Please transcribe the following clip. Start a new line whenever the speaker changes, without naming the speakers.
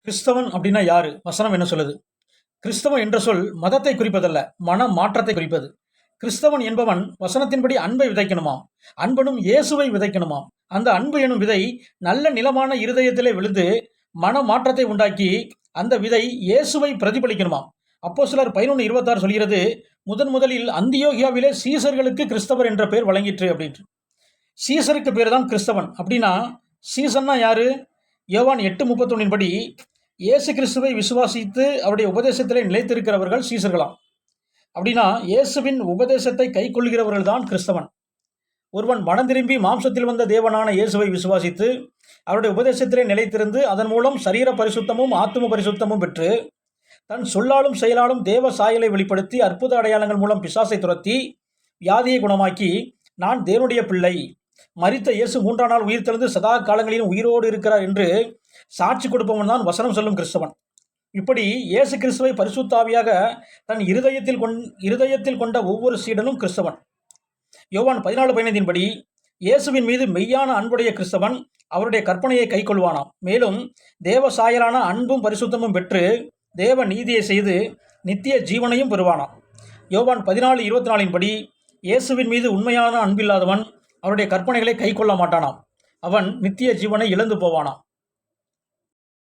கிறிஸ்தவன் அப்படின்னா யாரு? வசனம் என்ன சொல்லுது? கிறிஸ்தவன் என்ற சொல் மதத்தை குறிப்பதல்ல, மன மாற்றத்தை குறிப்பது. கிறிஸ்தவன் என்பவன் வசனத்தின்படி அன்பை விதைக்கணுமாம். அன்பனும் இயேசுவை விதைக்கணுமாம். அந்த அன்பு எனும் விதை நல்ல நிலமான இருதயத்திலே விழுந்து மன மாற்றத்தை உண்டாக்கி அந்த விதை இயேசுவை பிரதிபலிக்கணுமாம். அப்போஸ்தலர் 11:26 சொல்கிறது, முதலில் அந்தியோகியாவிலே சீசர்களுக்கு கிறிஸ்தவர் என்ற பெயர் வழங்கிற்று அப்படின்ட்டு. சீசருக்கு பேர் தான் கிறிஸ்தவன். அப்படின்னா சீசன்னா யாரு? யோவான் 8:31 படி இயேசு கிறிஸ்துவை விசுவாசித்து அவருடைய உபதேசத்திலே நிலைத்திருக்கிறவர்கள் சீசர்களாம். அப்படின்னா இயேசுவின் உபதேசத்தை கை கொள்கிறவர்கள் தான் கிறிஸ்தவன். ஒருவன் மனம் திரும்பி மாம்சத்தில் வந்த தேவனான இயேசுவை விசுவாசித்து அவருடைய உபதேசத்திலே நிலைத்திருந்து அதன் மூலம் சரீர பரிசுத்தமும் ஆத்தும பரிசுத்தமும் பெற்று தன் சொல்லாலும் செயலாலும் தேவ சாயலை வெளிப்படுத்தி அற்புத அடையாளங்கள் மூலம் பிசாசை துரத்தி வியாதியை குணமாக்கி நான் தேவனுடைய பிள்ளை, மரித்த இயேசு 3ஆம் நாள் உயிர்த்தெழுந்து சதா காலங்களிலும் உயிரோடு இருக்கிறார் என்று சாட்சி கொடுப்பவன் தான் வசனம் சொல்லும் கிறிஸ்தவன். இப்படி இயேசு கிறிஸ்துவை பரிசுத்த ஆவியாக தன் இருதயத்தில் கொண்ட ஒவ்வொரு சீடனும் கிறிஸ்தவன். யோவான் 14:15 படி இயேசுவின் மீது மெய்யான அன்புடைய கிறிஸ்தவன் அவருடைய கற்பனையை கைக்கொள்வானாம். மேலும் தேவ சாயலான அன்பும் பரிசுத்தமும் பெற்று தேவ நீதியை செய்து நித்திய ஜீவனையும் பெறுவானாம். யோவான் 14:24 படி இயேசுவின் மீது உண்மையான அன்பில்லாதவன் அவருடைய கற்பனைகளை கைக்கொள்ள மாட்டானாம். அவன் நித்திய ஜீவனை இழந்து போவானாம்.